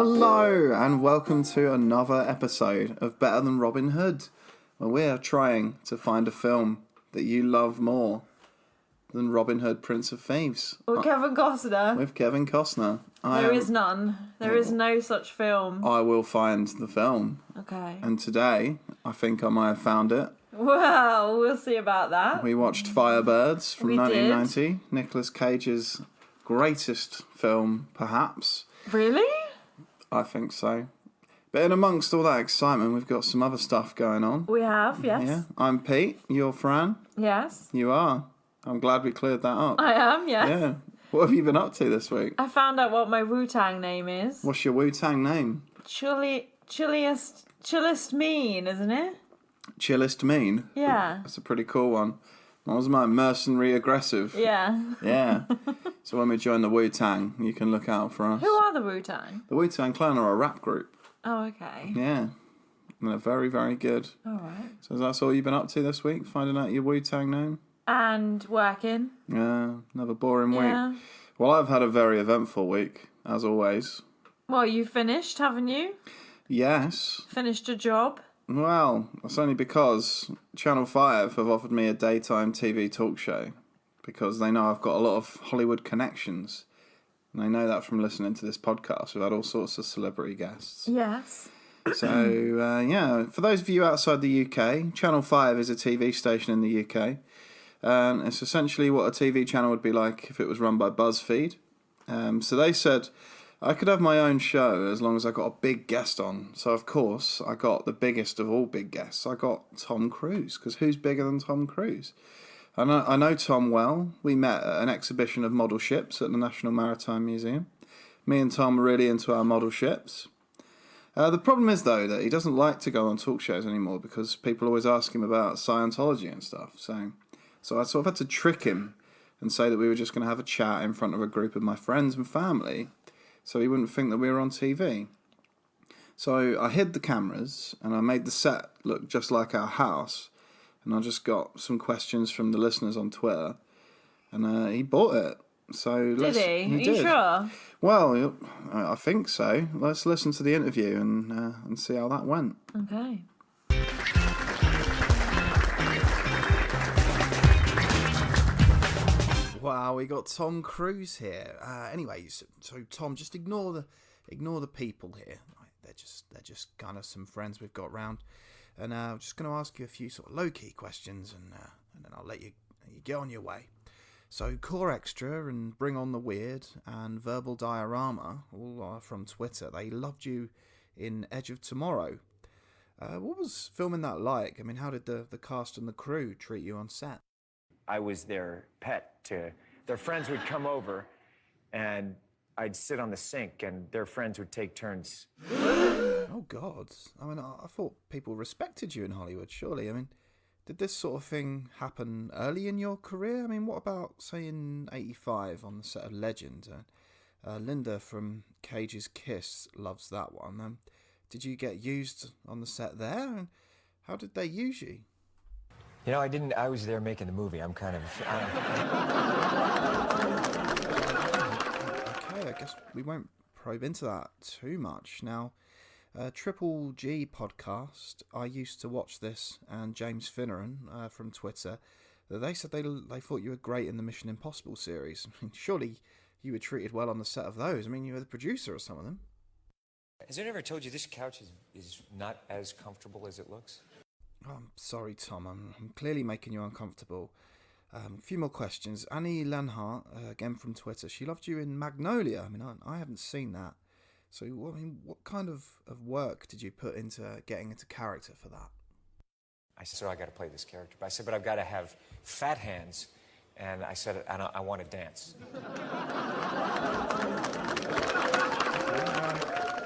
Hello and welcome to another episode of Better Than Robin Hood, where we are trying to find a film that you love more than Robin Hood, Prince of Thieves. Or Kevin Costner. With Kevin Costner. There is none. There is no such film. I will find the film. Okay. And today, I think I might have found it. Well, we'll see about that. We watched Firebirds from 1990. Nicolas Cage's greatest film, perhaps. Really? I think so. But in amongst all that excitement, we've got some other stuff going on. We have, yes. Yeah. I'm Pete. You're Fran. Yes. You are. I'm glad we cleared that up. I am, yes. Yeah. What have you been up to this week? I found out what my Wu-Tang name is. What's your Wu-Tang name? Chillest Mean, isn't it? Chillest Mean? Yeah. That's a pretty cool one. What was mine? Mercenary Aggressive. Yeah. Yeah. So when we join the Wu-Tang, you can look out for us. Who are the Wu-Tang? The Wu-Tang Clan are a rap group. Oh, okay. Yeah. And they're very, very good. All right. So that's all you've been up to this week? Finding out your Wu-Tang name? And working. Yeah. Another boring Yeah. week. Well, I've had a very eventful week, as always. Well, you finished, haven't you? Yes. Finished your job? Well, that's only because Channel 5 have offered me a daytime TV talk show because they know I've got a lot of Hollywood connections. And they know that from listening to this podcast. We've had all sorts of celebrity guests. Yes. So, yeah, for those of you outside the UK, Channel 5 is a TV station in the UK. And it's essentially what a TV channel would be like if it was run by BuzzFeed. So they said I could have my own show as long as I got a big guest on. So, of course, I got the biggest of all big guests. I got Tom Cruise, because who's bigger than Tom Cruise? I know Tom well. We met at an exhibition of model ships at the National Maritime Museum. Me and Tom are really into our model ships. The problem is, though, that he doesn't like to go on talk shows anymore because people always ask him about Scientology and stuff. So I sort of had to trick him and say that we were just going to have a chat in front of a group of my friends and family so he wouldn't think that we were on TV. So I hid the cameras and I made the set look just like our house. And I just got some questions from the listeners on Twitter, and he bought it. So Did he? Are you sure? Well, I think so. Let's listen to the interview and see how that went. Okay. Wow, we got Tom Cruise here. Anyway, so Tom, just ignore the people here. They're just kind of some friends we've got round. And I'm just going to ask you a few sort of low-key questions, and then I'll let you get on your way. So, Core Extra and Bring On the Weird and Verbal Diorama, all are from Twitter. They loved you in Edge of Tomorrow. What was filming that like? I mean, how did the cast and the crew treat you on set? I was their pet. Their friends would come over, and I'd sit on the sink, and their friends would take turns. Oh, God. I mean, I thought people respected you in Hollywood, surely. I mean, did this sort of thing happen early in your career? I mean, what about, say, in 85 on the set of Legend? Linda from Cage's Kiss loves that one. Did you get used on the set there? And how did they use you? You know, I was there making the movie. I'm kind of... Okay, I guess we won't probe into that too much. Now, Triple G podcast, I used to watch this, and James Finneran from Twitter, they said they thought you were great in the Mission Impossible series. I mean, surely you were treated well on the set of those. I mean, you were the producer of some of them. Has anyone ever told you this couch is not as comfortable as it looks? Oh, I'm sorry, Tom. I'm clearly making you uncomfortable. A few more questions. Annie Lenhart, again from Twitter, she loved you in Magnolia. I mean, I haven't seen that. So, I mean, what kind of work did you put into getting into character for that? I said, so I got to play this character. But I said, but I've got to have fat hands. And I said, I want to dance.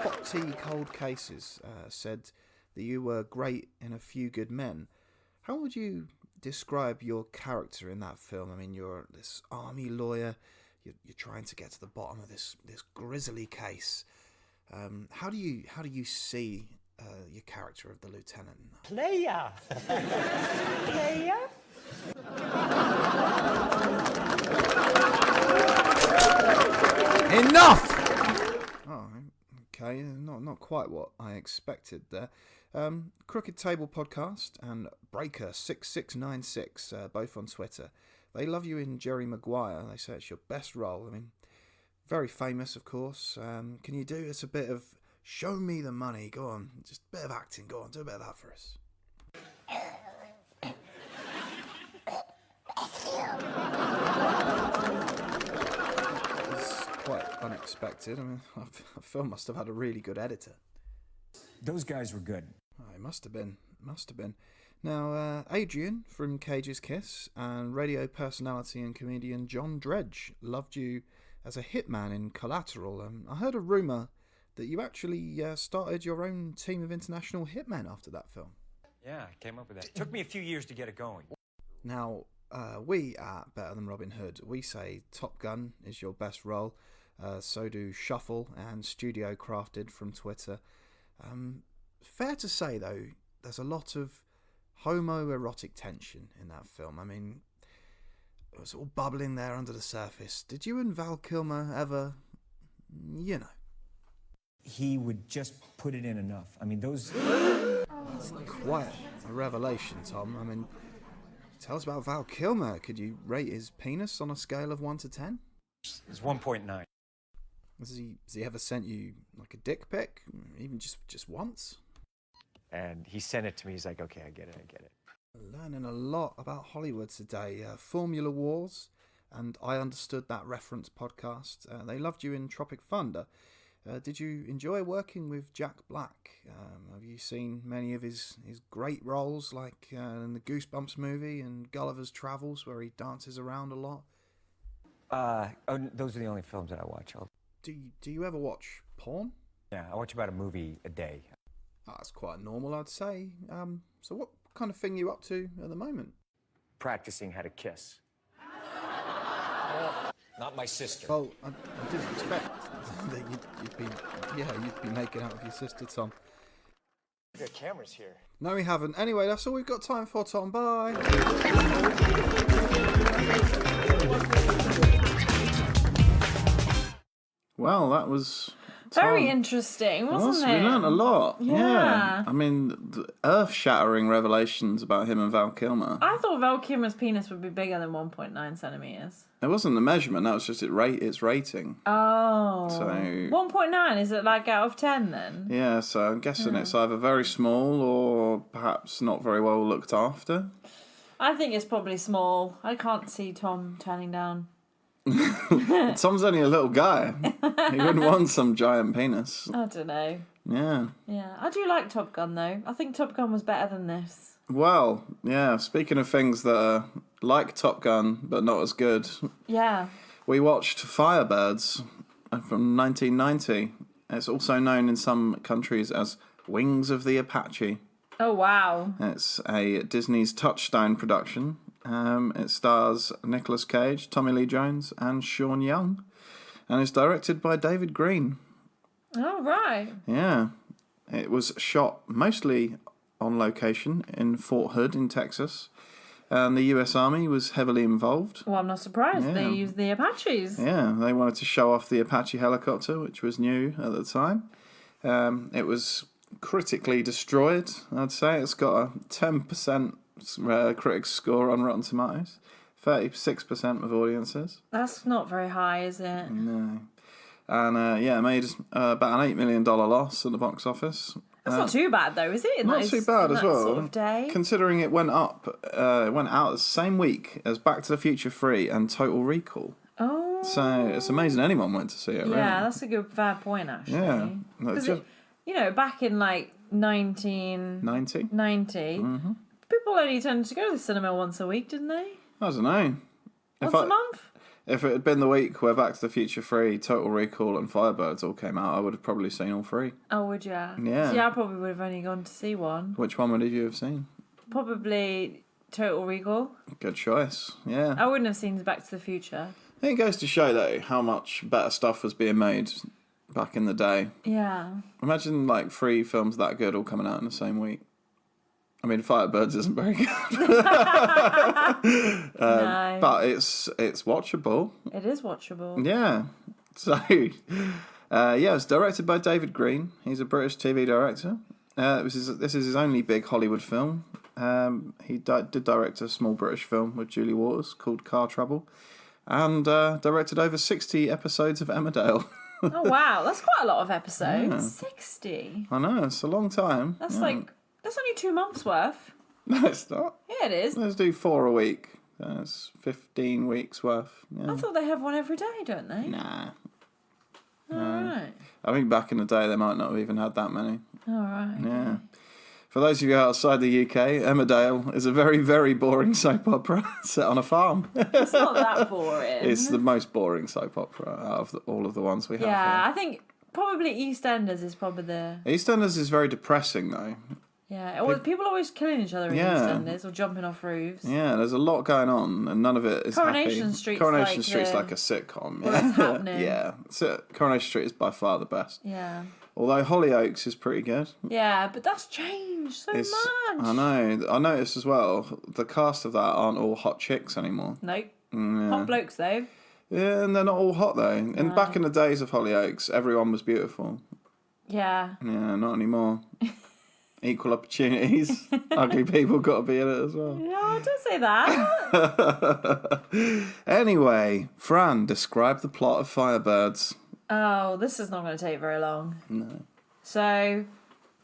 Hot Tea Cold Cases said that you were great in A Few Good Men. How would you describe your character in that film? I mean, you're this army lawyer. You're trying to get to the bottom of this grisly case. How do you see your character of the lieutenant? Player. Player. Enough. Oh, Okay, not quite what I expected there. Crooked Table Podcast and Breaker6696, both on Twitter. They love you in Jerry Maguire. They say it's your best role. I mean, very famous, of course. Can you do us a bit of show me the money? Go on, just a bit of acting. Go on, do a bit of that for us. It's quite unexpected. I mean, the film must have had a really good editor. Those guys were good. Oh, it must have been. Now, Adrian from Cage's Kiss and radio personality and comedian John Dredge loved you as a hitman in Collateral. I heard a rumour that you actually started your own team of international hitmen after that film. Yeah, I came up with that. It took me a few years to get it going. Now, we at Better Than Robin Hood, we say Top Gun is your best role. So do Shuffle and Studio Crafted from Twitter. Fair to say, though, there's a lot of homoerotic tension in that film. I mean, it was all bubbling there under the surface. Did you and Val Kilmer ever, you know? He would just put it in enough. I mean, those... That's quite a revelation, Tom. I mean, tell us about Val Kilmer. Could you rate his penis on a scale of 1 to 10? It's 1.9. Has he ever sent you, like, a dick pic? Even just once? And he sent it to me. He's like, okay, I get it. Learning a lot about Hollywood today. Formula Wars and I Understood That Reference podcast. They loved you in Tropic Thunder. Did you enjoy working with Jack Black? Have you seen many of his great roles, like in the Goosebumps movie and Gulliver's Travels, where he dances around a lot? Those are the only films that I watch. Do you ever watch porn? Yeah, I watch about a movie a day. That's quite normal, I'd say. So what kind of thing are you up to at the moment? Practicing how to kiss. Not my sister. Well, I didn't expect that you'd be making out with your sister, Tom. We got cameras here. No, we haven't. Anyway, that's all we've got time for, Tom. Bye. Well, that was very interesting, wasn't it? We learned a lot. Yeah. I mean, earth-shattering revelations about him and Val Kilmer. I thought Val Kilmer's penis would be bigger than 1.9 centimetres. It wasn't the measurement, that was just its rating. Oh. So 1.9, is it like out of 10 then? Yeah, so I'm guessing it's either very small or perhaps not very well looked after. I think it's probably small. I can't see Tom turning down. Tom's only a little guy. He wouldn't want some giant penis. I don't know. Yeah. Yeah, I do like Top Gun though. I think Top Gun was better than this. Well, yeah, speaking of things that are like Top Gun but not as good. Yeah. We watched Firebirds from 1990. It's also known in some countries as Wings of the Apache. Oh, wow. It's a Disney's Touchstone production. It stars Nicolas Cage, Tommy Lee Jones, and Sean Young, and is directed by David Green. Oh, right. Yeah. It was shot mostly on location in Fort Hood in Texas, and the US Army was heavily involved. Well, I'm not surprised. Yeah. They used the Apaches. Yeah, they wanted to show off the Apache helicopter, which was new at the time. It was critically destroyed, I'd say. It's got a 10% critics score on Rotten Tomatoes, 36% of audiences. That's not very high, is it? No. And it made about an $8 million loss at the box office. That's not too bad though, is it? Not too bad as well. Sort of day? Considering it went out the same week as Back to the Future 3 and Total Recall. Oh. So it's amazing anyone went to see it, really. Yeah, that's a good fair point actually. Yeah. Because back in like 1990, 90? people only tended to go to the cinema once a week, didn't they? I don't know. Once a month? If it had been the week where Back to the Future 3, Total Recall and Firebirds all came out, I would have probably seen all three. Oh, would you? Yeah. See, I probably would have only gone to see one. Which one would you have seen? Probably Total Recall. Good choice, yeah. I wouldn't have seen Back to the Future. I think it goes to show, though, how much better stuff was being made back in the day. Yeah. Imagine, like, 3 films that good all coming out in the same week. I mean, Firebirds isn't very good. No. But it's watchable. It is watchable. Yeah. So, It's directed by David Green. He's a British TV director. This is his only big Hollywood film. He did direct a small British film with Julie Waters called Car Trouble, and directed over 60 episodes of Emmerdale. Oh wow, that's quite a lot of episodes. Yeah. 60. I know, it's a long time. That's only 2 months worth. No, it's not. Yeah, it is. Let's do 4 a week. That's 15 weeks worth. Yeah. I thought they have one every day, don't they? Nah. Alright. I think back in the day they might not have even had that many. Alright. Yeah. For those of you outside the UK, Emmerdale is a very, very boring soap opera set on a farm. It's not that boring. It's the most boring soap opera out of all of the ones we have here. Yeah, I think probably EastEnders is probably the... EastEnders is very depressing, though. Yeah, well, people are always killing each other in EastEnders or jumping off roofs. Yeah, there's a lot going on, and none of it is Coronation happy. Street's Street's like a sitcom. Well, that's happening. Yeah, so Coronation Street is by far the best. Yeah. Although Hollyoaks is pretty good. Yeah, but that's changed so much. I know. I noticed as well, the cast of that aren't all hot chicks anymore. Nope. Hot blokes, though. Yeah, and they're not all hot, though. And back in the days of Hollyoaks, everyone was beautiful. Yeah. Yeah, not anymore. Equal opportunities. Ugly people got to be in it as well. No, don't say that. Anyway, Fran, describe the plot of Firebirds. Oh, this is not going to take very long. No. So,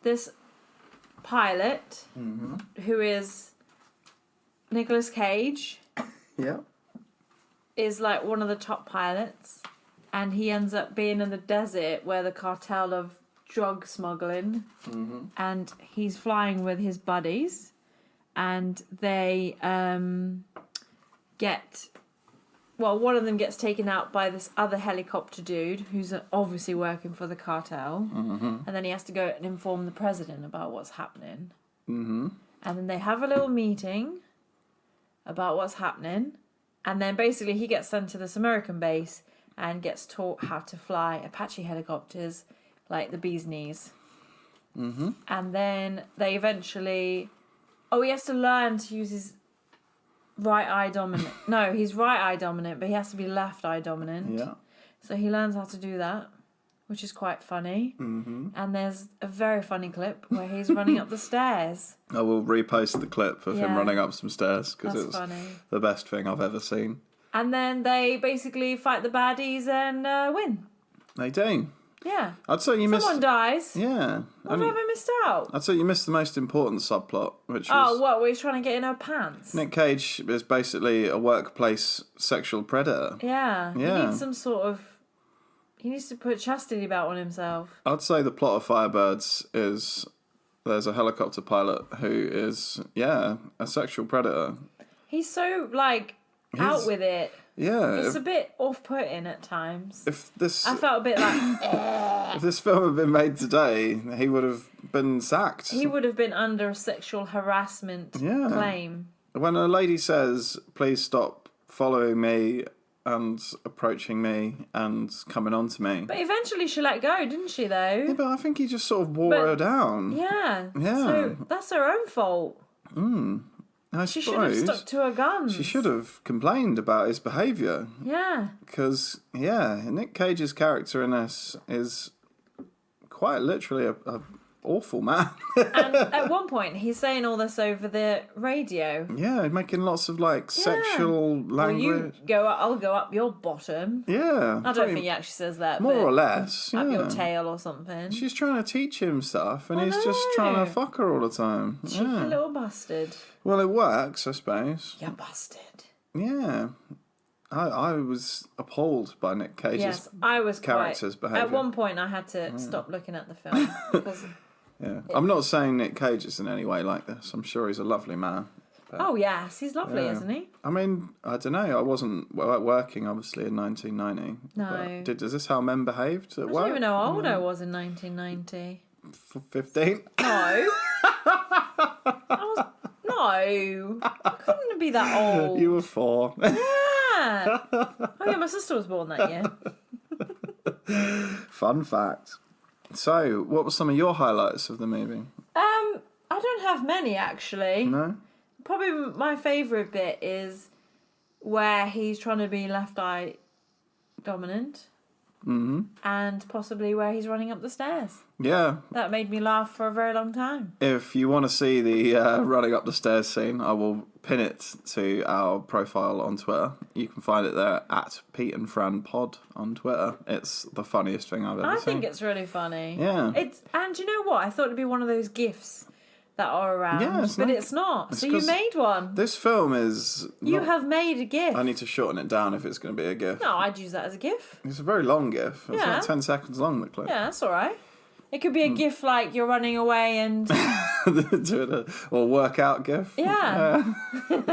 this pilot, who is Nicolas Cage, Yeah. is like one of the top pilots, and he ends up being in the desert where the cartel of drug smuggling, and he's flying with his buddies, and they one of them gets taken out by this other helicopter dude who's obviously working for the cartel, and then he has to go and inform the president about what's happening. And then they have a little meeting about what's happening, and then basically he gets sent to this American base and gets taught how to fly Apache helicopters like the bee's knees. And then they eventually... Oh, he has to learn to use his right eye dominant. No, he's right eye dominant, but he has to be left eye dominant. Yeah. So he learns how to do that, which is quite funny. And there's a very funny clip where he's running up the stairs. I will repost the clip of him running up some stairs because it's funny. The best thing I've ever seen. And then they basically fight the baddies and win. They do. Yeah. I'd say you missed... Someone dies. Yeah. What have I missed out? I'd say you missed the most important subplot, which was... Oh, what? Where he's trying to get in her pants? Nick Cage is basically a workplace sexual predator. Yeah. Yeah. He needs some sort of... He needs to put a chastity belt on himself. I'd say the plot of Firebirds is there's a helicopter pilot who is, a sexual predator. He's so, out with it. Yeah. It's a bit off-putting at times. I felt a bit like... If this film had been made today, he would have been sacked. He would have been under a sexual harassment claim. When a lady says, please stop following me and approaching me and coming on to me. But eventually she let go, didn't she, though? Yeah, but I think he just sort of wore her down. Yeah. Yeah. So that's her own fault. She should have stuck to her guns. She should have complained about his behaviour. Yeah. Because, Nick Cage's character in this is quite literally a awful man. And at one point, he's saying all this over the radio. Yeah, making lots of, sexual language. I'll go up your bottom. Yeah. I don't think he actually says that. More or less. Up your tail or something. She's trying to teach him stuff, and he's just trying to fuck her all the time. Cheeky little bastard. Well, it works, I suppose. You bastard. Yeah. I was appalled by Nick Cage's character's behaviour. At one point, I had to stop looking at the film. Because I'm not saying Nick Cage is in any way like this. I'm sure he's a lovely man. Oh, yes. He's lovely, isn't he? I mean, I don't know. I wasn't working, obviously, in 1990. No. Is this how men behaved at work? I don't even know how old I was in 1990. 15? No. I couldn't be that old. You were 4. Yeah. Oh, yeah, my sister was born that year. Fun fact. So, what were some of your highlights of the movie? I don't have many, actually. No? Probably my favourite bit is where he's trying to be left eye dominant. and possibly where he's running up the stairs. Yeah. That made me laugh for a very long time. If you want to see the running up the stairs scene, I will pin it to our profile on Twitter. You can find it there at Pete and Fran Pod on Twitter. It's the funniest thing I've ever seen. I think it's really funny. Yeah. And you know what? I thought it'd be one of those GIFs that are around, but it's not. So you made one. This film is... You have made a GIF. I need to shorten it down if it's going to be a GIF. No, I'd use that as a GIF. It's a very long GIF. It's like 10 seconds long, the clip. Yeah, that's all right. It could be a GIF like you're running away and... or workout GIF. Yeah. I'm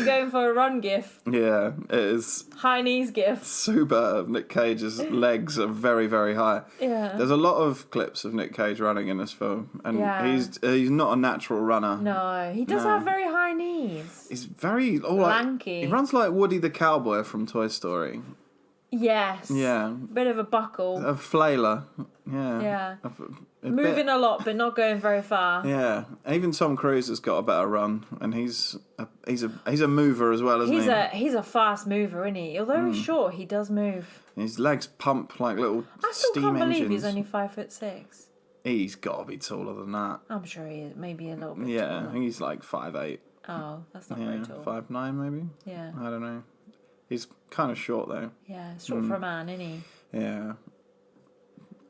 going for a run GIF. Yeah, it is... High knees GIF. Superb. Nick Cage's legs are very, very high. Yeah. There's a lot of clips of Nick Cage running in this film. And he's not a natural runner. No, he does have very high knees. He's very... lanky. He runs like Woody the Cowboy from Toy Story. Yes. Yeah. Bit of a buckle. A flailer. Yeah. Yeah. Moving a lot, but not going very far. Yeah. Even Tom Cruise has got a better run, and he's a mover as well, isn't he? He's a fast mover, isn't he? Although he's short, he does move. His legs pump like little I still steam can't believe engines. he's only 5'6". He's got to be taller than that. I'm sure he is. Maybe a little bit Yeah, taller. I think he's like 5'8". Oh, that's not very tall. 5'9" maybe. Yeah. I don't know. He's kind of short though. Yeah, short for a man, isn't he? Yeah.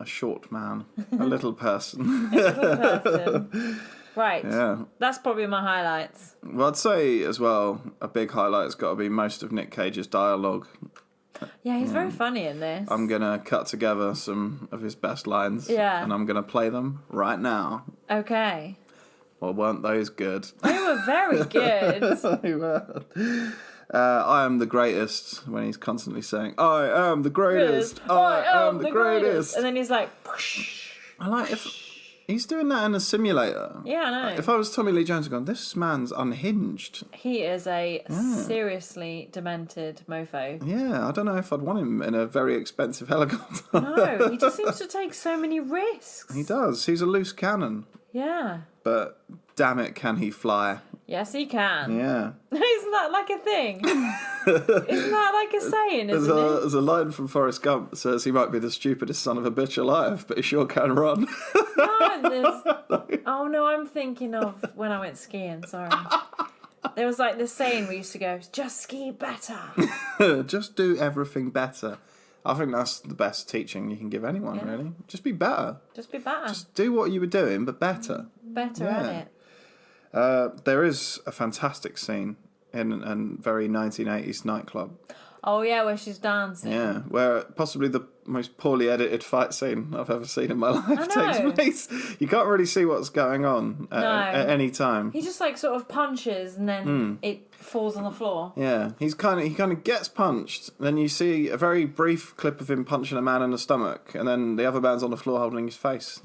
A short man. A little person. Little person. Right. Yeah. That's probably my highlights. Well, I'd say as well, a big highlight's got to be most of Nick Cage's dialogue. Yeah, he's very funny in this. I'm going to cut together some of his best lines. Yeah. And I'm going to play them right now. Okay. Well, weren't those good? They were very good. They were. I am the greatest, when he's constantly saying, I am the greatest, I am the greatest. And then he's like, I like if he's doing that in a simulator. yeah, I know. If I was Tommy Lee Jones, I'd go, this man's unhinged. He is a seriously demented mofo. Yeah, I don't know if I'd want him in a very expensive helicopter. No, he just seems to take so many risks. He does. He's a loose cannon. Yeah. But damn it, can he fly? Yes, he can. Yeah. Isn't that like a thing? Isn't that like a saying, isn't it? There's a line from Forrest Gump that says he might be the stupidest son of a bitch alive, but he sure can run. Oh, no, I'm thinking of when I went skiing, sorry. There was like this saying we used to go, just ski better. Just do everything better. I think that's the best teaching you can give anyone, really. Just be better. Just be better. Just do what you were doing, but better. Better at it. There is a fantastic scene in a very 1980s nightclub. Oh, yeah, where she's dancing. Yeah, where possibly the most poorly edited fight scene I've ever seen in my life takes place. You can't really see what's going on at any time. He just like sort of punches and then it falls on the floor. Yeah, he kind of gets punched. Then you see a very brief clip of him punching a man in the stomach, and then the other man's on the floor holding his face.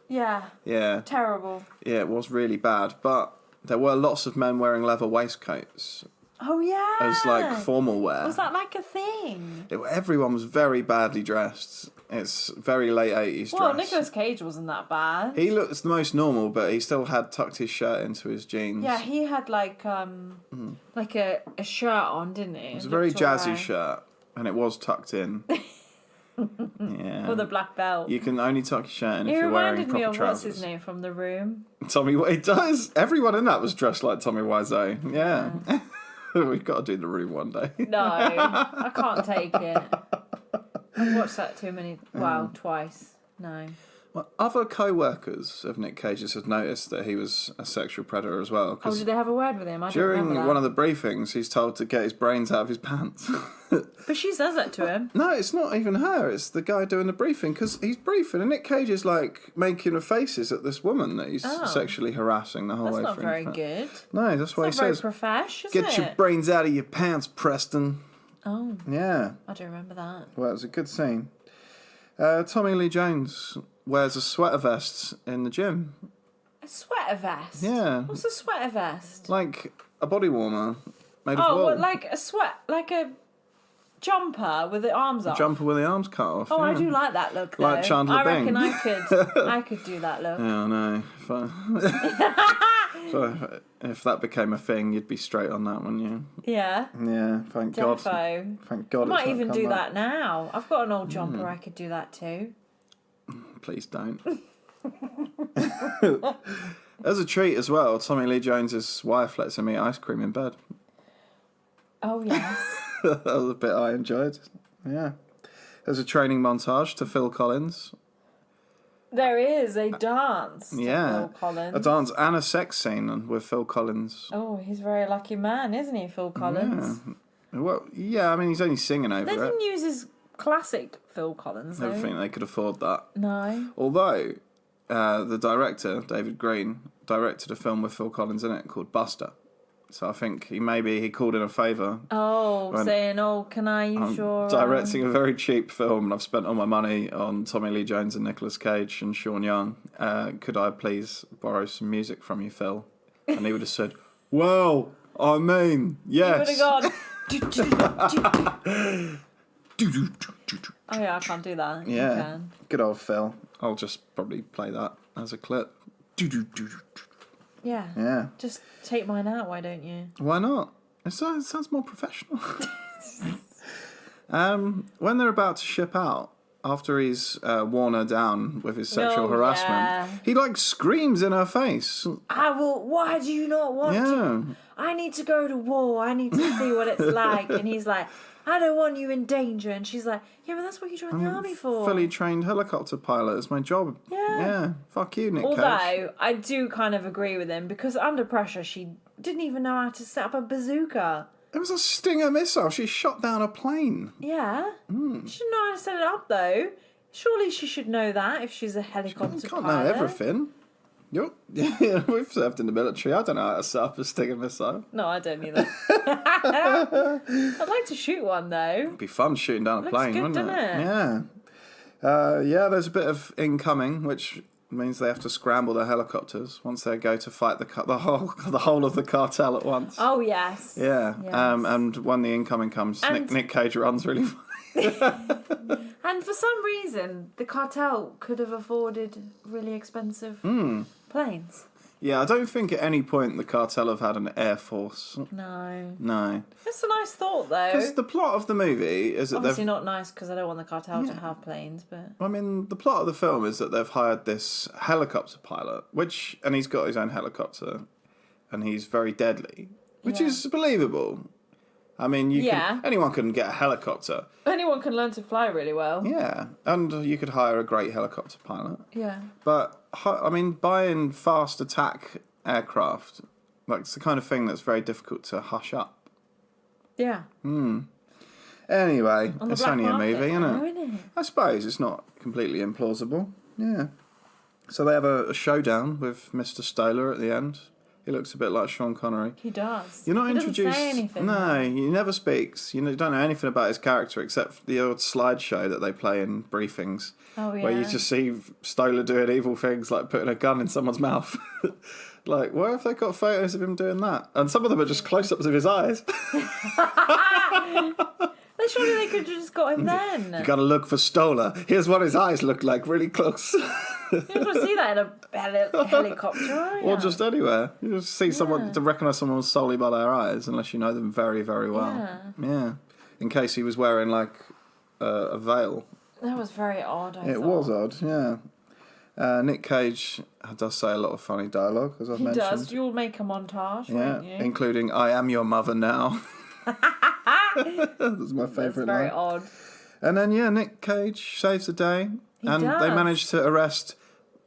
Yeah. Yeah. Terrible. Yeah, it was really bad, but there were lots of men wearing leather waistcoats. Oh, yeah. As, like, formal wear. Was that, like, a thing? Everyone was very badly dressed. It's very late 80s Well, dress. Nicolas Cage wasn't that bad. He looks the most normal, but he still had tucked his shirt into his jeans. Yeah, he had, like a shirt on, didn't he? It was a very jazzy shirt, and it was tucked in. Yeah. With a black belt. You can only tuck your shirt in if you're wearing proper trousers. He reminded me of, what's his name, from The Room? Tommy, it does. Everyone in that was dressed like Tommy Wiseau. Yeah. We've got to do The Room one day. No, I can't take it. I've watched that too many... Well, twice. No. Well, other co-workers of Nick Cage's had noticed that he was a sexual predator as well. Oh, did they have a word with him? I don't during remember that. one of the briefings, he's told to get his brains out of his pants. But she says that to him. No, it's not even her. It's the guy doing the briefing, because he's briefing, and Nick Cage is like making faces at this woman that he's sexually harassing the whole way through. That's not very good. No, that's why he says, It's not very profesh, is it? Get your brains out of your pants, Preston. Oh. Yeah. I don't remember that. Well, it was a good scene. Tommy Lee Jones wears a sweater vest in the gym. A sweater vest? Yeah. What's a sweater vest? Like a body warmer made of wool. Oh, what, like a jumper with the arms off? Jumper with the arms cut off. Oh, yeah. I do like that look, though. Like Chandler I reckon Bing. I could do that look. Yeah, I know. So if that became a thing, you'd be straight on that, wouldn't you? Yeah. Yeah, thank God. Defo. Thank God. I might it's not even come do back. that now. I've got an old jumper. I could do that too. Please don't. As a treat as well, Tommy Lee Jones's wife lets him eat ice cream in bed. Oh yes. That was a bit I enjoyed. Yeah. There's a training montage to Phil Collins. There is a dance. To Yeah. Phil Collins. A dance and a sex scene with Phil Collins. Oh, he's a very lucky man, isn't he, Phil Collins? Yeah. Well, yeah, I mean, he's only singing over They it. didn't use his classic Phil Collins, I though. don't think they could afford that. No. Although, the director, David Green, directed a film with Phil Collins in it called Buster. So I think he called in a favour. Oh, When saying, can I use your... Directing a very cheap film, and I've spent all my money on Tommy Lee Jones and Nicolas Cage and Sean Young. Could I please borrow some music from you, Phil? And he would have said, well, I mean, yes. He would have gone... Oh yeah, I can't do that. Yeah, You can. good old Phil. I'll just probably play that as a clip. Yeah. Yeah. Just take mine out, why don't you? Why not? It sounds more professional. When they're about to ship out, after he's worn her down with his sexual harassment, yeah. he screams in her face. Why do you not want Yeah. to? I need to go to war. I need to see what it's like. And he's like, I don't want you in danger. And she's like, yeah, but that's what you joined the army for. Fully trained helicopter pilot is my job. Yeah. Yeah. Fuck you, Nic Cage. Although, I do kind of agree with him, because under pressure, she didn't even know how to set up a bazooka. It was a Stinger missile. She shot down a plane. Yeah. She didn't know how to set it up, though. Surely she should know that if she's a helicopter You can't pilot. know everything. Yeah, we've served in the military. I don't know how to set up a Stinger missile. No, I don't either. I'd like to shoot one, though. It'd be fun shooting down a Looks plane, good, wouldn't doesn't it? Yeah. Yeah, there's a bit of incoming, which means they have to scramble their helicopters once they go to fight the whole of the cartel at once. Oh, yes. Yeah. Yes. And when the incoming comes, And- Nic Cage runs really fast. And for some reason, the cartel could have afforded really expensive planes. Yeah, I don't think at any point the cartel have had an air force. No. No. It's a nice thought, though. Because the plot of the movie is that Obviously they've... not nice, because I don't want the cartel to have planes, but... I mean, the plot of the film is that they've hired this helicopter pilot, and he's got his own helicopter, and he's very deadly, which is believable. I mean, anyone can get a helicopter. Anyone can learn to fly really well. Yeah, and you could hire a great helicopter pilot. Yeah. But, I mean, buying fast attack aircraft, it's the kind of thing that's very difficult to hush up. Yeah. Anyway, On the it's black only a market, movie, though, isn't it? isn't it? I suppose it's not completely implausible. Yeah. So they have a showdown with Mr. Stoller at the end. He looks a bit like Sean Connery. He does. You're not he introduced. Doesn't say anything. No, he never speaks. You don't know anything about his character except for the old slideshow that they play in briefings, Oh, yeah. where you just see Stoller doing evil things like putting a gun in someone's mouth. Like, where have they got photos of him doing that? And some of them are just close-ups of his eyes. Surely they could have just got him then. You got to look for Stoller. Here's what his eyes look like, really close. You're not going to see that in a helicopter, are you? Or just anywhere. You just see someone to recognise someone solely by their eyes, unless you know them very, very well. Yeah. In case he was wearing a veil. That was very odd. I It thought. was odd. Yeah. Nic Cage does say a lot of funny dialogue, as I've He mentioned. does. You'll make a montage, Yeah, won't you? including "I am your mother now." That's my That's favourite very line. odd. And then Nic Cage saves the day, and they does. manage to arrest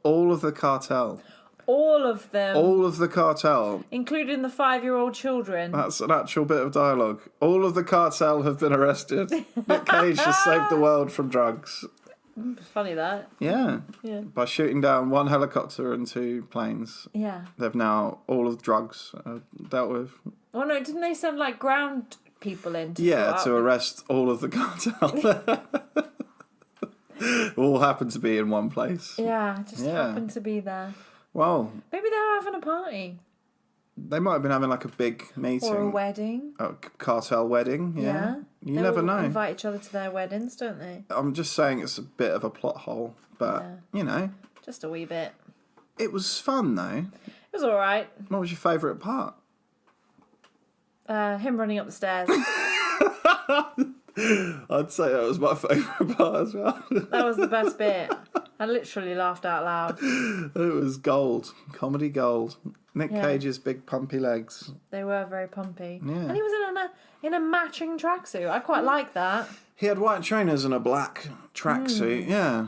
all of the cartel. All of them. All of the cartel. Including the 5-year-old children. That's an actual bit of dialogue. All of the cartel have been arrested. Nic Cage has saved the world from drugs. It's funny that. Yeah. Yeah. By shooting down 1 helicopter and 2 planes. Yeah. They've now all of the drugs dealt with. Oh no, didn't they send ground people in to Yeah, sort to out arrest all of the cartel. All happen to be in one place. Yeah, just happened to be there. Well, Maybe they were having a party. they might have been having a big meeting. Or a wedding. A cartel wedding, yeah. You They never all know. invite each other to their weddings, don't they? I'm just saying it's a bit of a plot hole, but, Yeah. you know, Just a wee bit. It was fun, though. It was all right. What was your favourite part? Him running up the stairs. I'd say that was my favourite part as well. That was the best bit. I literally laughed out loud. It was gold. Comedy gold. Nic Cage's big pumpy legs. They were very pumpy. Yeah. And he was in a matching tracksuit. I quite like that. He had white trainers and a black tracksuit, yeah.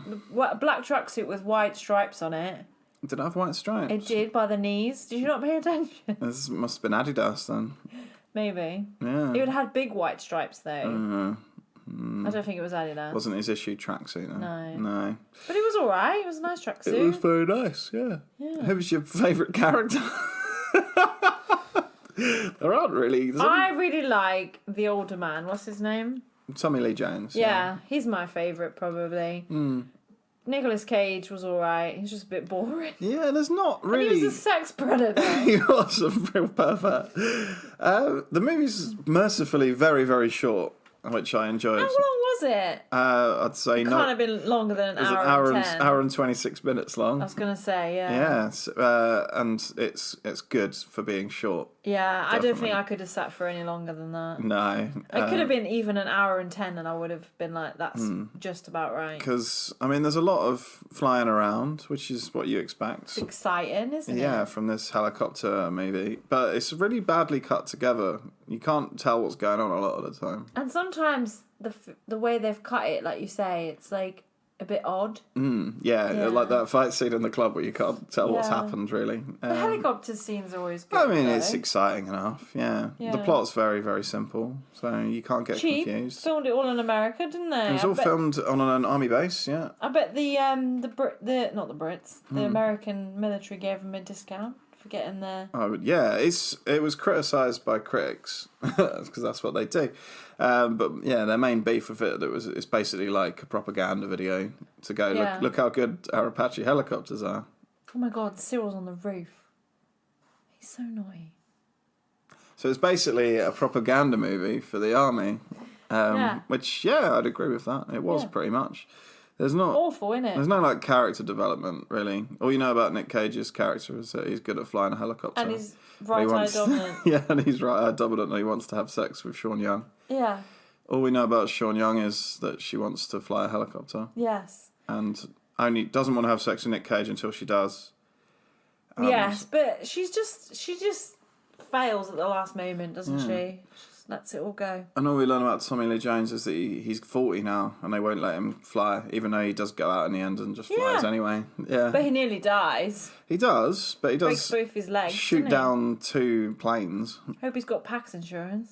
A black tracksuit with white stripes on it. Did it have white stripes? It did, by the knees. Did you not pay attention? This must have been Adidas then. Maybe. Yeah. It would have had big white stripes, though. I don't think it was Adidas. Wasn't his issue tracksuit, though. No. But it was all right. It was a nice tracksuit. It was very nice, yeah. Who was your favourite character? There aren't really. I really like the older man. What's his name? Tommy Lee Jones. Yeah, he's my favourite, probably. Nicolas Cage was all right. He's just a bit boring. Yeah, there's not really... And he was a sex predator. He was a real pervert. The movie's mercifully very, very short, which I enjoyed. How long was it? I'd say It no. can't have been longer than an It was hour and 10. hour and 26 minutes long. I was going to say, yeah. Yes, and it's good for being short. Yeah, I don't Definitely. think I could have sat for any longer than that. No. It could have been even an hour and 10 and I would have been like, that's just about right. Because, I mean, there's a lot of flying around, which is what you expect. It's exciting, isn't it? Yeah, from this helicopter movie. But it's really badly cut together. You can't tell what's going on a lot of the time. And sometimes the way they've cut it, like you say, it's like a bit odd. Yeah, like that fight scene in the club where you can't tell what's Yeah. happened, really. The helicopter scene's always good. I mean, though. it's exciting enough, yeah. The Yeah. plot's very, very simple, so you can't get Cheap. confused. Filmed it all in America, didn't they? It was all filmed on an army base, yeah. I bet the not the Brits, the American military gave them a discount for getting their. Oh, yeah, it was criticised by critics, because that's what they do. But yeah, their main beef with it's basically like a propaganda video to go, Yeah. look how good our Apache helicopters are. Oh my God, Cyril's on the roof. He's so naughty. So it's basically a propaganda movie for the army, which, yeah, I'd agree with that. It was pretty much. There's not Awful, innit? There's no like character development really. All you know about Nic Cage's character is that he's good at flying a helicopter. And he's right-eye dominant. Yeah, and he's right-eye dominant and he wants to have sex with Sean Young. Yeah. All we know about Sean Young is that she wants to fly a helicopter Yes. and only doesn't want to have sex with Nic Cage until she does. Yes, but she just fails at the last moment, doesn't she? She just lets it all go. And all we learn about Tommy Lee Jones is that he's 40 now and they won't let him fly, even though he does go out in the end and just flies anyway. Yeah. But he nearly dies. He does, but he Breaks does both his legs. shoot doesn't he? down 2 planes. Hope he's got PAX insurance.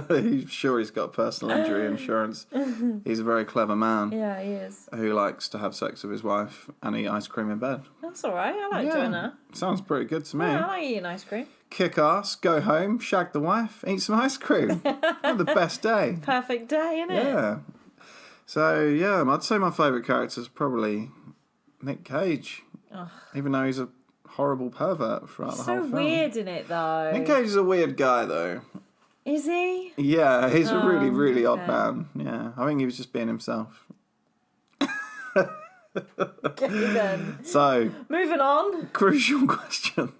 He's sure he's got personal injury insurance. He's a very clever man Yeah, he is. who likes to have sex with his wife and eat ice cream in bed. That's all right. I like doing that. Sounds pretty good to me. Yeah, I like eating ice cream. Kick ass, go home, shag the wife, eat some ice cream. Have the best day. Perfect day, innit? Yeah. So, yeah, I'd say my favourite character is probably Nic Cage. Ugh. Even though he's a horrible pervert throughout the whole So film. weird in it, though. Nic Cage is a weird guy, though. Is he? Yeah, he's a really, really odd okay. man. Yeah, I think he was just being himself. Okay, then. So, Moving on. crucial question.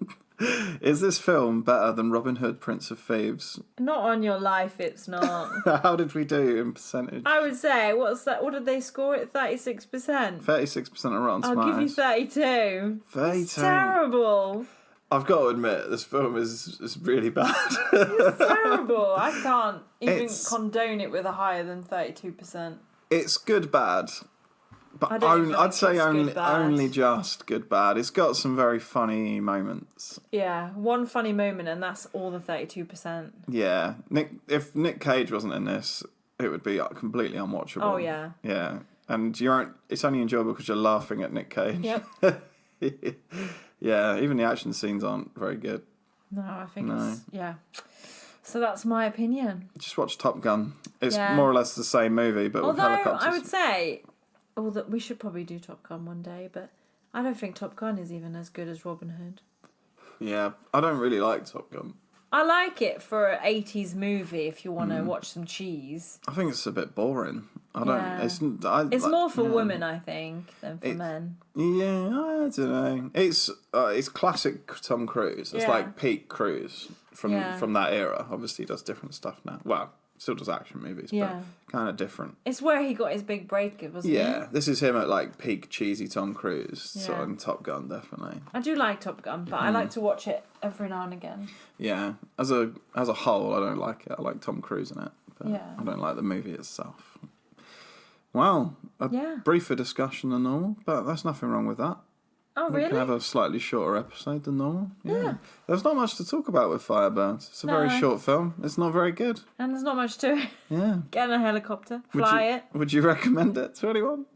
Is this film better than Robin Hood, Prince of Thieves? Not on your life, it's not. How did we do in percentage? I would say, what's that? What did they score it? 36%. 36% of Rotten I'll give you Tomatoes. 32. 32. It's terrible. I've got to admit, this film is really bad. It's terrible. I can't even It's- condone it with a higher than 32%. It's good bad. But I don't even I'd think say it's only good bad. only just good bad. It's got some very funny moments. Yeah, one funny moment and that's all the 32%. Yeah, if Nic Cage wasn't in this, it would be completely unwatchable. Oh, yeah. Yeah, and it's only enjoyable because you're laughing at Nic Cage. Yep. Yeah, even the action scenes aren't very good. No, I think it's... Yeah. So that's my opinion. Just watch Top Gun. It's Yeah. more or less the same movie, but with Although, helicopters. I would say... that we should probably do Top Gun one day, but I don't think Top Gun is even as good as Robin Hood. Yeah, I don't really like Top Gun. I like it for an 80s movie if you want to watch some cheese. I think it's a bit boring. I don't. Yeah. It's more for women, I think, than for men. Yeah, I don't know. It's classic Tom Cruise. It's like peak Cruise from that era. Obviously, he does different stuff now. Well, still does action movies, but kind of different. It's where he got his big break, wasn't it? Yeah, this is him at like peak cheesy Tom Cruise, sort of in Top Gun, definitely. I do like Top Gun, but I like to watch it every now and again. Yeah, as a whole, I don't like it. I like Tom Cruise in it, but Yeah. I don't like the movie itself. Well, a briefer discussion than normal, but there's nothing wrong with that. Oh, really? We can have a slightly shorter episode than normal. Yeah. There's not much to talk about with Firebirds. It's a very short film. It's not very good. And there's not much to it. Yeah. Get in a helicopter, fly it. Would you recommend it to anyone?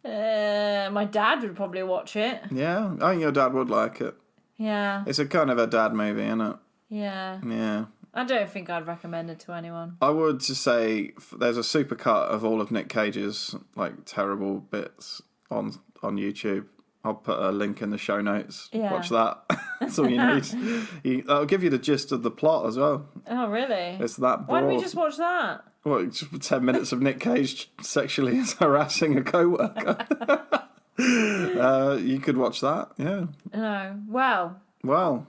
My dad would probably watch it. Yeah, I think your dad would like it. Yeah. It's a kind of a dad movie, isn't it? Yeah. Yeah. I don't think I'd recommend it to anyone. I would just say there's a supercut of all of Nic Cage's like terrible bits on YouTube. I'll put a link in the show notes. Yeah. Watch that. That's all you need. I'll give you the gist of the plot as well. Oh, really? It's that broad. Why don't we just watch that? Well, just 10 minutes of Nic Cage sexually harassing a co-worker. You could watch that, yeah. No. Well,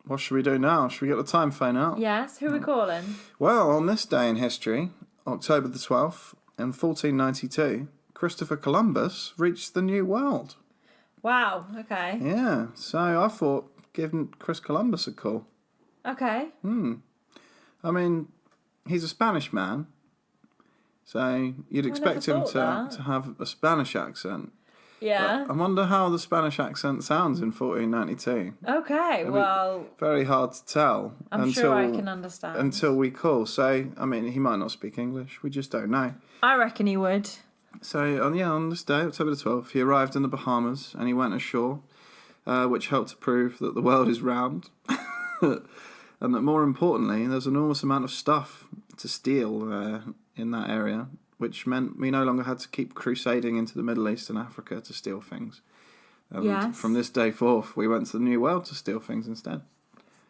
what should we do now? Should we get the time phone out? yes. Who are we calling? Well, on this day in history, October the 12th, in 1492, Christopher Columbus reached the New World. Wow. Okay. Yeah, so I thought giving Chris Columbus a call. Okay. I mean, he's a Spanish man, so you'd expect him to have a Spanish accent. Yeah. But I wonder how the Spanish accent sounds in 1492. Okay. Well, very hard to tell. I'm sure I can understand. Until we call. So, I mean, he might not speak English. We just don't know. I reckon he would. So, on this day, October the 12th, he arrived in the Bahamas and he went ashore, which helped to prove that the world is round. And that more importantly, there's an enormous amount of stuff to steal in that area, which meant we no longer had to keep crusading into the Middle East and Africa to steal things. And from this day forth, we went to the New World to steal things instead.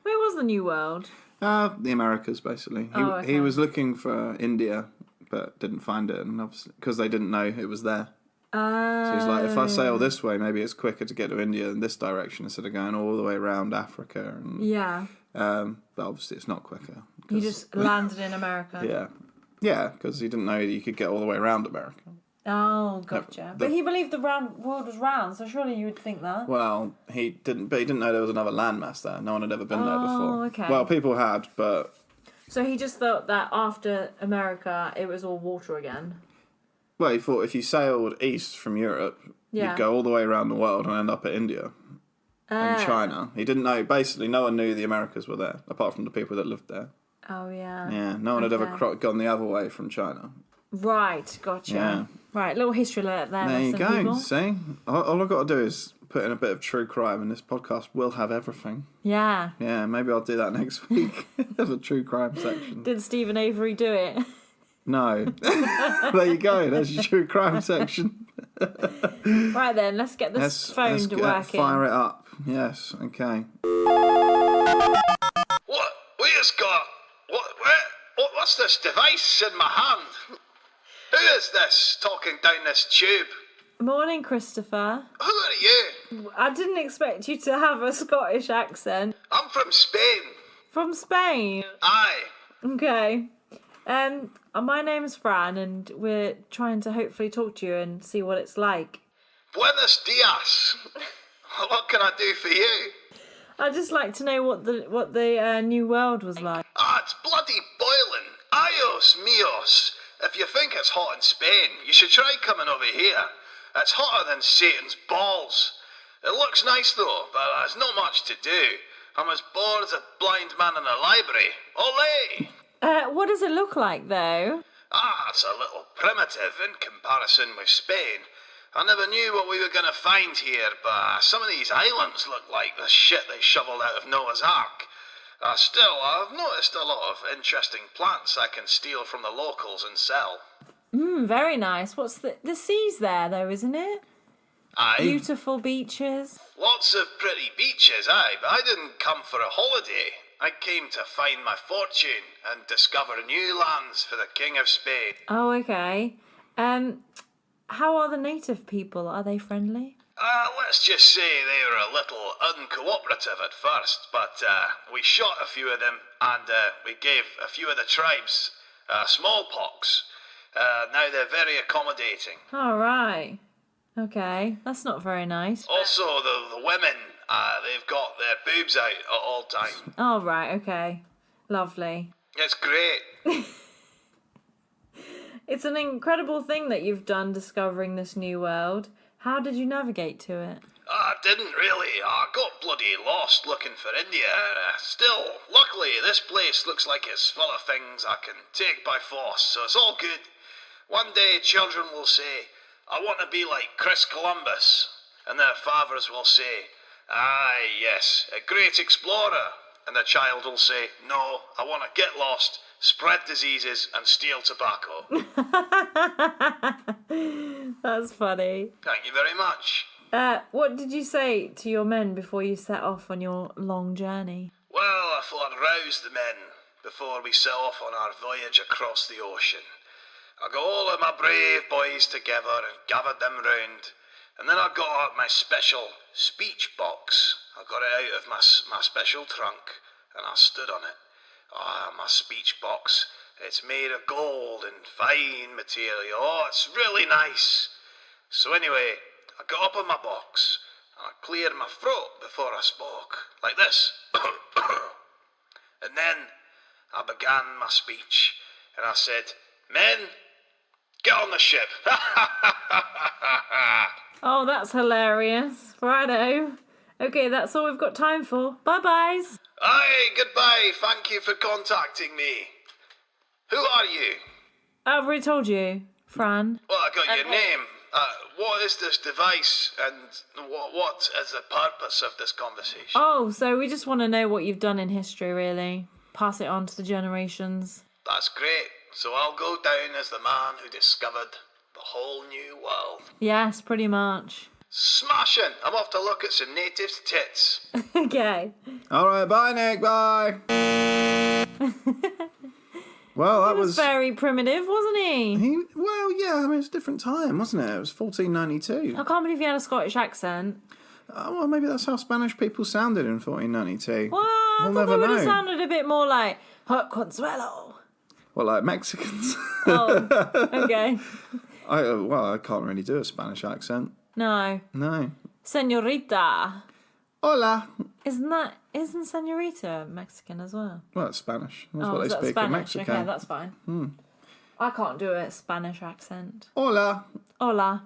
Where was the New World? The Americas, basically. He was looking for India, but didn't find it, and obviously because they didn't know it was there. So he's like, if I sail this way, maybe it's quicker to get to India in this direction instead of going all the way around Africa. And, but obviously it's not quicker. He just landed in America. Yeah, because he didn't know that you could get all the way around America. Oh, gotcha. But he believed the world was round, so surely you would think that. Well, he didn't know there was another landmass there. No one had ever been there before. Oh, okay. Well, people had, but... So he just thought that after America, it was all water again? Well, he thought if you sailed east from Europe, you'd go all the way around the world and end up at India and China. He didn't know, basically, no one knew the Americas were there, apart from the people that lived there. Oh, yeah. Yeah, no one had ever gone the other way from China. Right, gotcha. Yeah. Right, little history alert there. There you go, people. See? All I've got to do is put in a bit of true crime and this podcast will have everything. Yeah. Yeah, maybe I'll do that next week. There's a true crime section. Did Stephen Avery do it? No. There you go, there's your true crime section. Right then, let's get this phone to working. Fire it up. Yes, okay. What? We just got... What's this device in my hand? Who is this talking down this tube? Morning, Christopher. Who are you? I didn't expect you to have a Scottish accent. I'm from Spain. From Spain? Aye. Okay. My name's Fran, and we're trying to hopefully talk to you and see what it's like. Buenos dias. What can I do for you? I'd just like to know what the New World was like. It's bloody boiling. Ayos mios. If you think it's hot in Spain, you should try coming over here. It's hotter than Satan's balls. It looks nice though, but there's not much to do. I'm as bored as a blind man in a library. Olé! What does it look like though? It's a little primitive in comparison with Spain. I never knew what we were going to find here, but some of these islands look like the shit they shoveled out of Noah's Ark. Still, I've noticed a lot of interesting plants I can steal from the locals and sell. Very nice. What's the sea's there though, isn't it? Aye. Beautiful beaches. Lots of pretty beaches, aye, but I didn't come for a holiday. I came to find my fortune and discover new lands for the King of Spain. Oh, okay. How are the native people? Are they friendly? Let's just say they were a little uncooperative at first, but we shot a few of them, and we gave a few of the tribes smallpox. Now they're very accommodating. All right. Okay, that's not very nice. Also, the women, they've got their boobs out at all times. All right. Okay. Lovely. It's great. It's an incredible thing that you've done discovering this new world. How did you navigate to it? I didn't really. I got bloody lost looking for India. Still, luckily, this place looks like it's full of things I can take by force, so it's all good. One day, children will say, I want to be like Chris Columbus. And their fathers will say, aye, yes, a great explorer. And the child will say, no, I want to get lost, spread diseases, and steal tobacco. That's funny. Thank you very much. What did you say to your men before you set off on your long journey? Well, I thought I'd rouse the men before we set off on our voyage across the ocean. I got all of my brave boys together and gathered them round, and then I got out my special speech box. I got it out of my special trunk, and I stood on it. My speech box, it's made of gold and fine material. Oh, it's really nice. So anyway, I got up on my box, and I cleared my throat before I spoke, like this. And then I began my speech, and I said, men, get on the ship. Oh, that's hilarious. Righto. Okay, that's all we've got time for. Bye-byes. Aye, goodbye. Thank you for contacting me. Who are you? I've already told you, Fran. Well, I got your name. What is this device, and what is the purpose of this conversation? Oh, so we just want to know what you've done in history, really. Pass it on to the generations. That's great. So I'll go down as the man who discovered the whole new world. Yes, pretty much. Smashing! I'm off to look at some natives' tits. Okay. All right, bye, Nick. Bye. Well, that He was very primitive, wasn't he? Well, yeah. I mean, it's a different time, wasn't it? It was 1492. I can't believe he had a Scottish accent. Well, maybe that's how Spanish people sounded in 1492. Well, I We'll thought never they would have know. sounded a bit more like Hot Consuelo. Well, like Mexicans. Oh, okay. I can't really do a Spanish accent. No. No. Senorita. Hola. Isn't senorita Mexican as well? Well, it's Spanish. That's Oh, what they is that speak Spanish? in Mexico. Okay, that's fine. I can't do a Spanish accent. Hola. Hola.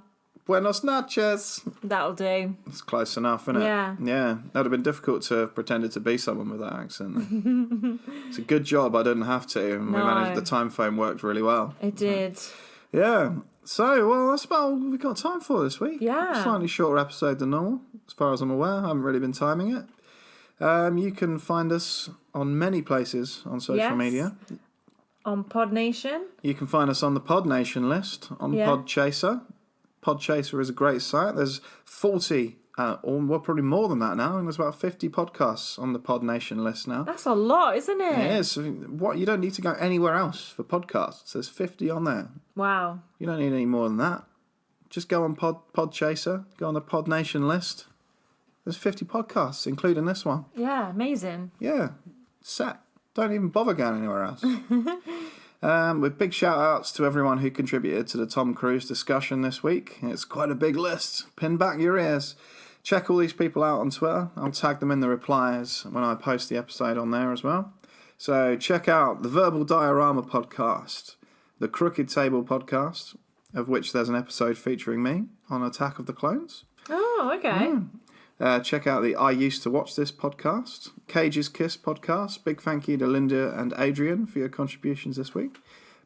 Buenos noches. That'll do. It's close enough, isn't it? Yeah. Yeah. That would have been difficult to have pretended to be someone with that accent. It's a good job I didn't have to. And we No. managed, the time frame worked really well. It did. Yeah. So, well, that's about all we've got time for this week. Yeah. Slightly shorter episode than normal, as far as I'm aware. I haven't really been timing it. You can find us on many places on social Yes. media. On Pod Nation. You can find us on the Pod Nation list on Yeah. Podchaser. Podchaser is a great site. There's 40, or probably more than that now, and there's about 50 podcasts on the Pod Nation list now. That's a lot, isn't it? It is. What, you don't need to go anywhere else for podcasts. There's 50 on there. Wow. You don't need any more than that. Just go on Podchaser, go on the Pod Nation list. There's 50 podcasts, including this one. Yeah, amazing. Yeah, set. Don't even bother going anywhere else. With big shout outs to everyone who contributed to the Tom Cruise discussion this week. It's quite a big list. Pin back your ears. Check all these people out on Twitter. I'll tag them in the replies when I post the episode on there as well. So check out the Verbal Diorama podcast, the Crooked Table podcast, of which there's an episode featuring me on Attack of the Clones. Oh, okay. Check out the I Used to Watch This podcast, Cage's Kiss podcast. Big thank you to Linda and Adrian for your contributions this week.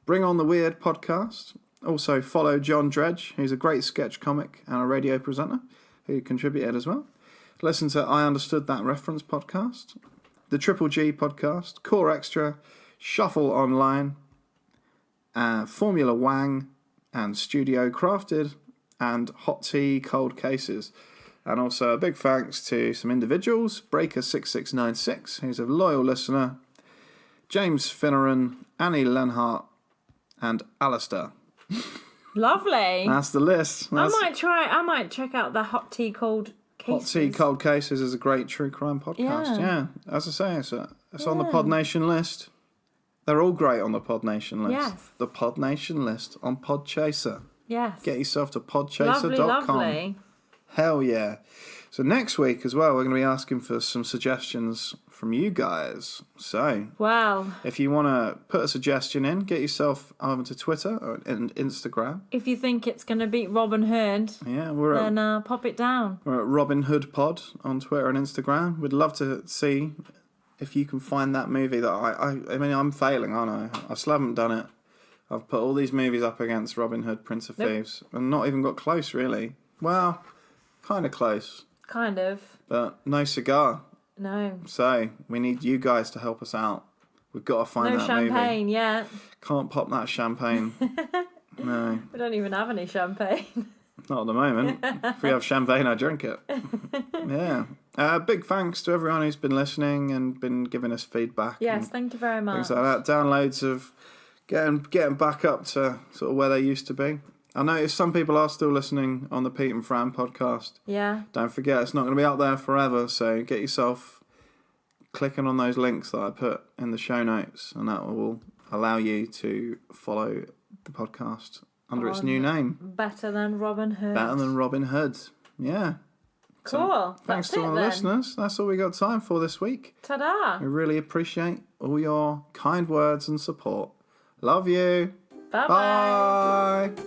Bring on the Weird podcast. Also follow John Dredge, who's a great sketch comic and a radio presenter who contributed as well. Listen to I Understood That Reference podcast, the Triple G podcast, Core Extra, Shuffle Online, Formula Wang, and Studio Crafted, and Hot Tea Cold Cases. And also a big thanks to some individuals, Breaker6696, who's a loyal listener, James Finneran, Annie Lenhart, and Alistair. Lovely. That's the list. I might check out the Hot Tea Cold Cases. Hot Tea Cold Cases is a great true crime podcast. Yeah. As I say, it's on the Pod Nation list. They're all great on the Pod Nation list. Yes. The Pod Nation list on Podchaser. Yes. Get yourself to podchaser.com. Lovely. Hell yeah. So next week as well, we're going to be asking for some suggestions from you guys. So, well, if you want to put a suggestion in, get yourself over to Twitter or Instagram. If you think it's going to beat Robin Hood, then pop it down. We're at Robin Hood Pod on Twitter and Instagram. We'd love to see if you can find that movie that I mean, I'm failing, aren't I? I still haven't done it. I've put all these movies up against Robin Hood, Prince of Thieves, and not even got close, really. Well, kind of close. Kind of. But no cigar. No. So, we need you guys to help us out. We've got to find that movie. No champagne yet. Can't pop that champagne. No. We don't even have any champagne. Not at the moment. If we have champagne, I drink it. Yeah. Big thanks to everyone who's been listening and been giving us feedback. Yes, thank you very much. Things like that. Downloads of getting back up to sort of where they used to be. I noticed some people are still listening on the Pete and Fran podcast. Yeah. Don't forget, it's not going to be out there forever, so get yourself clicking on those links that I put in the show notes, and that will allow you to follow the podcast under its new name. Better than Robin Hood. Better than Robin Hood. Yeah. Cool. So, thanks to all the listeners. That's all we got time for this week. Ta-da. We really appreciate all your kind words and support. Love you. Bye-bye. Bye.